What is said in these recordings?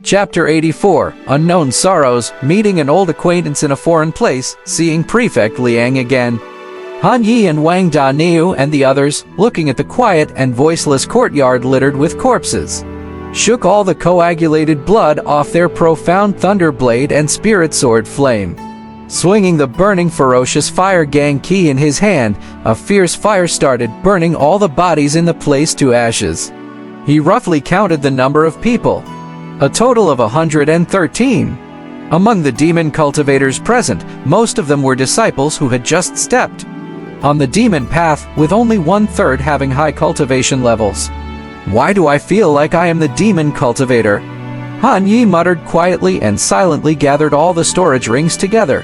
Chapter 84, Unknown Sorrows, meeting an old acquaintance in a foreign place, seeing Prefect Liang again. Han Yi and Wang Daniu and the others, looking at the quiet and voiceless courtyard littered with corpses, shook all the coagulated blood off their profound thunderblade and spirit sword flame. Swinging the burning ferocious fire gang key in his hand, a fierce fire started burning all the bodies in the place to ashes. He roughly counted the number of people. A total of 113. Among the demon cultivators present, most of them were disciples who had just stepped on the demon path, with only 1/3 having high cultivation levels. Why do I feel like I am the demon cultivator? Han Yi muttered quietly and silently gathered all the storage rings together.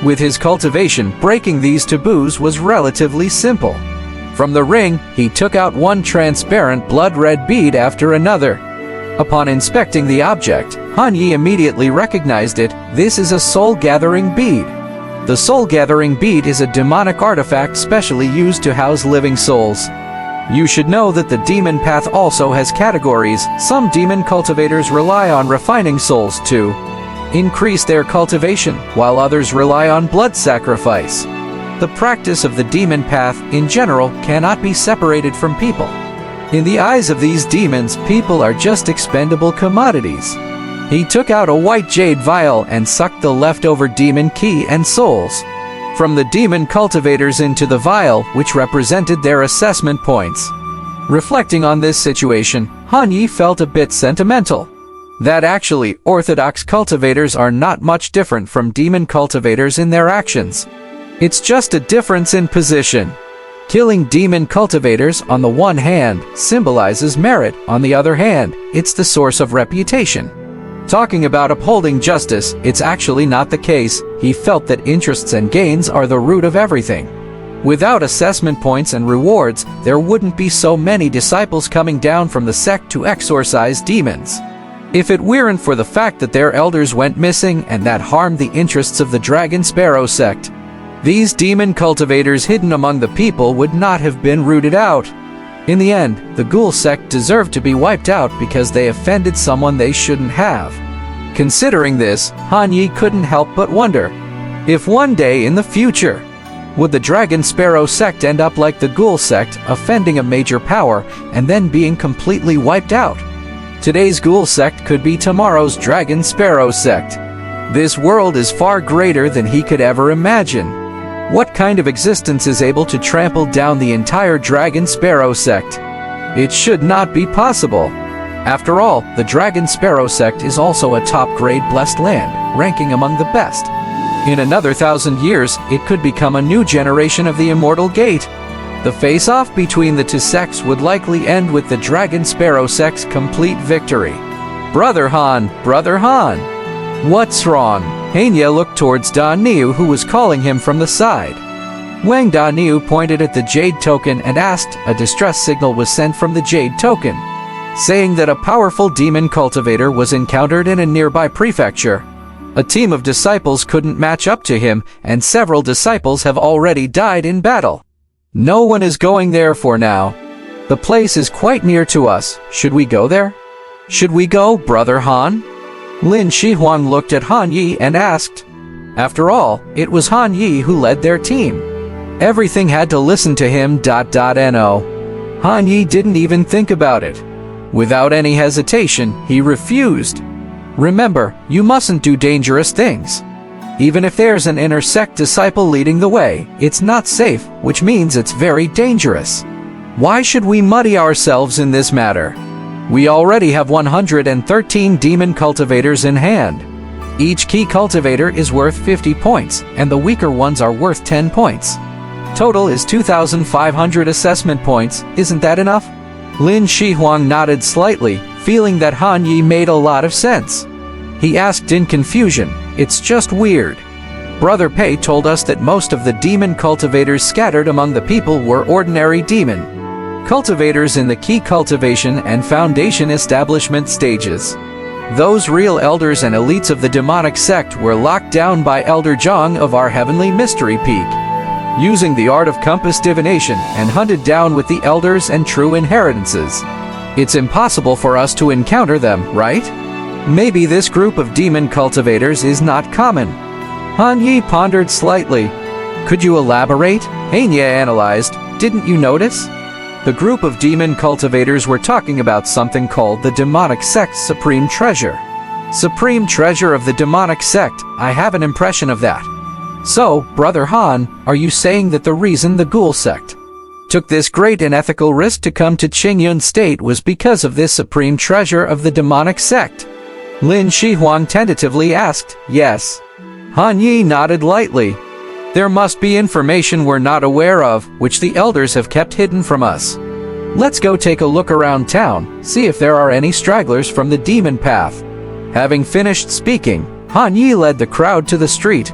With his cultivation, breaking these taboos was relatively simple. From the ring, he took out one transparent blood-red bead after another. Upon inspecting the object, Han Yi immediately recognized it. This is a soul-gathering bead. The soul-gathering bead is a demonic artifact specially used to house living souls. You should know that the demon path also has categories. Some demon cultivators rely on refining souls to increase their cultivation, while others rely on blood sacrifice. The practice of the demon path, in general, cannot be separated from people. In the eyes of these demons, people are just expendable commodities. He took out a white jade vial and sucked the leftover demon key and souls from the demon cultivators into the vial, which represented their assessment points. Reflecting on this situation, Han Yi felt a bit sentimental. That actually, orthodox cultivators are not much different from demon cultivators in their actions. It's just a difference in position. Killing demon cultivators, on the one hand, symbolizes merit. On the other hand, it's the source of reputation. Talking about upholding justice, it's actually not the case. He felt that interests and gains are the root of everything. Without assessment points and rewards, there wouldn't be so many disciples coming down from the sect to exorcise demons. If it weren't for the fact that their elders went missing and that harmed the interests of the Dragon Sparrow sect, these demon cultivators hidden among the people would not have been rooted out. In the end, the Ghoul sect deserved to be wiped out because they offended someone they shouldn't have. Considering this, Han Yi couldn't help but wonder, if one day in the future, would the Dragon Sparrow sect end up like the Ghoul sect, offending a major power and then being completely wiped out? Today's Ghoul sect could be tomorrow's Dragon Sparrow sect. This world is far greater than he could ever imagine. What kind of existence is able to trample down the entire Dragon Sparrow sect? It should not be possible. After all, the Dragon Sparrow sect is also a top-grade blessed land, ranking among the best. In another 1,000 years, it could become a new generation of the Immortal Gate. The face-off between the two sects would likely end with the Dragon Sparrow sect's complete victory. Brother Han, Brother Han! What's wrong? Hanya looked towards Daniu, who was calling him from the side. Wang Daniu pointed at the jade token and asked. A distress signal was sent from the jade token, saying that a powerful demon cultivator was encountered in a nearby prefecture. A team of disciples couldn't match up to him, and several disciples have already died in battle. No one is going there for now. The place is quite near to us. Should we go there? Should we go, Brother Han? Lin Shihuang looked at Han Yi and asked. After all, it was Han Yi who led their team. Everything had to listen to him. No. Han Yi didn't even think about it. Without any hesitation, he refused. Remember, you mustn't do dangerous things. Even if there's an inner sect disciple leading the way, it's not safe, which means it's very dangerous. Why should we muddy ourselves in this matter? We already have 113 demon cultivators in hand. Each key cultivator is worth 50 points, and the weaker ones are worth 10 points. Total is 2,500 assessment points. Isn't that enough? Lin Shihuang nodded slightly, feeling that Han Yi made a lot of sense. He asked in confusion, "It's just weird. Brother Pei told us that most of the demon cultivators scattered among the people were ordinary demon cultivators in the key cultivation and foundation establishment stages. Those real elders and elites of the demonic sect were locked down by Elder Zhang of our heavenly mystery peak, using the art of compass divination, and hunted down with the elders and true inheritances. It's impossible for us to encounter them, right? Maybe this group of demon cultivators is not common. Han Yi pondered slightly. Could you elaborate? Hanya analyzed. Didn't you notice? The group of demon cultivators were talking about something called the demonic sect's supreme treasure. Supreme treasure of the demonic sect, I have an impression of that. So, Brother Han, are you saying that the reason the Ghoul sect took this great and ethical risk to come to Qingyun State was because of this supreme treasure of the demonic sect? Lin Shihuang tentatively asked. Yes. Han Yi nodded lightly. There must be information we're not aware of, which the elders have kept hidden from us. Let's go take a look around town, see if there are any stragglers from the demon path. Having finished speaking, Han Yi led the crowd to the street.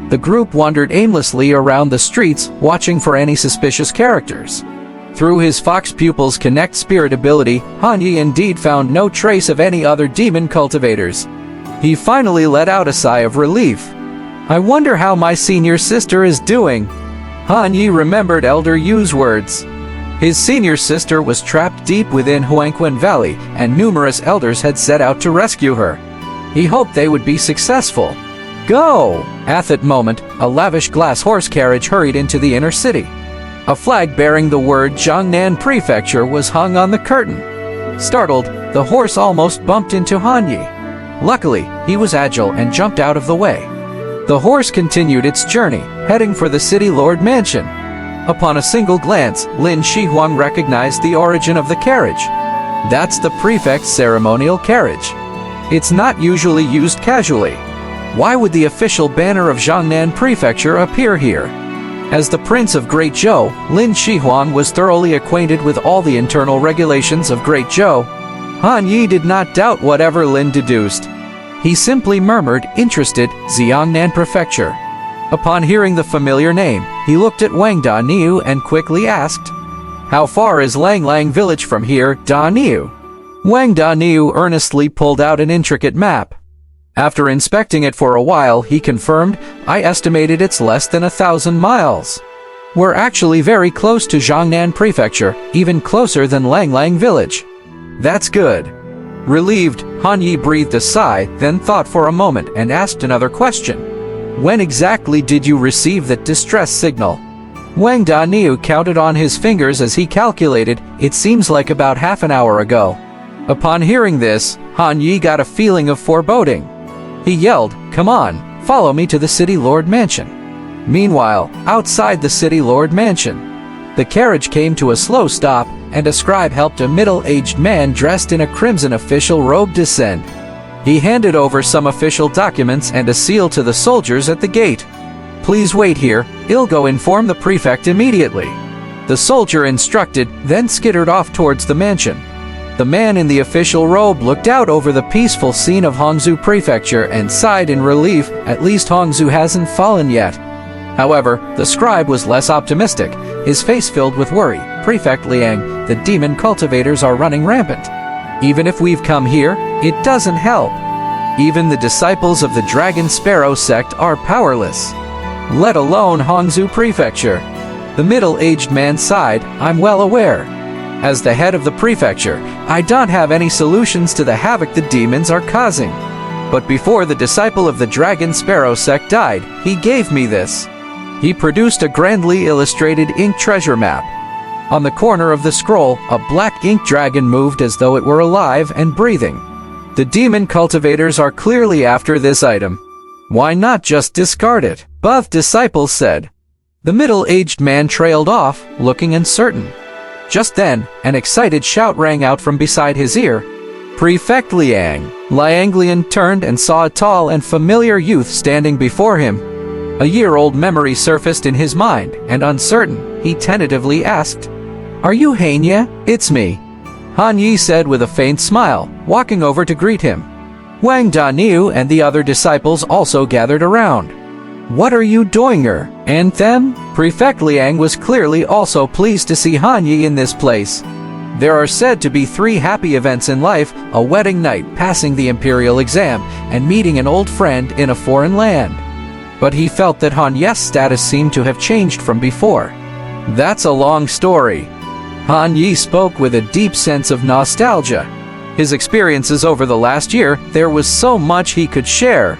The group wandered aimlessly around the streets, watching for any suspicious characters. Through his Fox Pupil's Connect Spirit ability, Han Yi indeed found no trace of any other demon cultivators. He finally let out a sigh of relief. I wonder how my senior sister is doing. Han Yi remembered Elder Yu's words. His senior sister was trapped deep within Langlang Valley, and numerous elders had set out to rescue her. He hoped they would be successful. Go! At that moment, a lavish glass horse carriage hurried into the inner city. A flag bearing the word Jiangnan Prefecture was hung on the curtain. Startled, the horse almost bumped into Han Yi. Luckily, he was agile and jumped out of the way. The horse continued its journey, heading for the City Lord Mansion. Upon a single glance, Lin Shihuang recognized the origin of the carriage. That's the prefect's ceremonial carriage. It's not usually used casually. Why would the official banner of Jiangnan Prefecture appear here? As the Prince of Great Zhou, Lin Shihuang was thoroughly acquainted with all the internal regulations of Great Zhou. Han Yi did not doubt whatever Lin deduced. He simply murmured, interested, Jiangnan Prefecture. Upon hearing the familiar name, he looked at Wang Daniu and quickly asked, How far is Langlang Village from here, Daniu? Wang Daniu earnestly pulled out an intricate map. After inspecting it for a while, he confirmed, I estimated it's less than 1,000 miles. We're actually very close to Jiangnan Prefecture, even closer than Langlang Village. That's good. Relieved, Han Yi breathed a sigh, then thought for a moment and asked another question. When exactly did you receive that distress signal? Wang Daniu counted on his fingers as he calculated, it seems like about half an hour ago. Upon hearing this, Han Yi got a feeling of foreboding. He yelled, Come on, follow me to the City Lord Mansion. Meanwhile, outside the City Lord Mansion, the carriage came to a slow stop, and a scribe helped a middle-aged man dressed in a crimson official robe descend. He handed over some official documents and a seal to the soldiers at the gate. Please wait here, I'll go inform the prefect immediately. The soldier instructed, then skittered off towards the mansion. The man in the official robe looked out over the peaceful scene of Hangzhou Prefecture and sighed in relief, at least Hangzhou hasn't fallen yet. However, the scribe was less optimistic, his face filled with worry. Prefect Liang, the demon cultivators are running rampant. Even if we've come here, it doesn't help. Even the disciples of the Dragon Sparrow sect are powerless. Let alone Hangzhou Prefecture. The middle-aged man sighed, I'm well aware. As the head of the prefecture, I don't have any solutions to the havoc the demons are causing. But before the disciple of the Dragon Sparrow sect died, he gave me this. He produced a grandly illustrated ink treasure map. On the corner of the scroll, a black ink dragon moved as though it were alive and breathing. The demon cultivators are clearly after this item. Why not just discard it? Both disciples said. The middle-aged man trailed off, looking uncertain. Just then, an excited shout rang out from beside his ear. Prefect Liang! Lianglian turned and saw a tall and familiar youth standing before him. A year-old memory surfaced in his mind, and uncertain, he tentatively asked, Are you Hanya? It's me. Han Yi said with a faint smile, walking over to greet him. Wang Daniu and the other disciples also gathered around. What are you doing here? And them? Prefect Liang was clearly also pleased to see Han Yi in this place. There are said to be 3 happy events in life, a wedding night, passing the imperial exam, and meeting an old friend in a foreign land. But he felt that Han Yi's status seemed to have changed from before. That's a long story. Han Yi spoke with a deep sense of nostalgia. His experiences over the last year, there was so much he could share.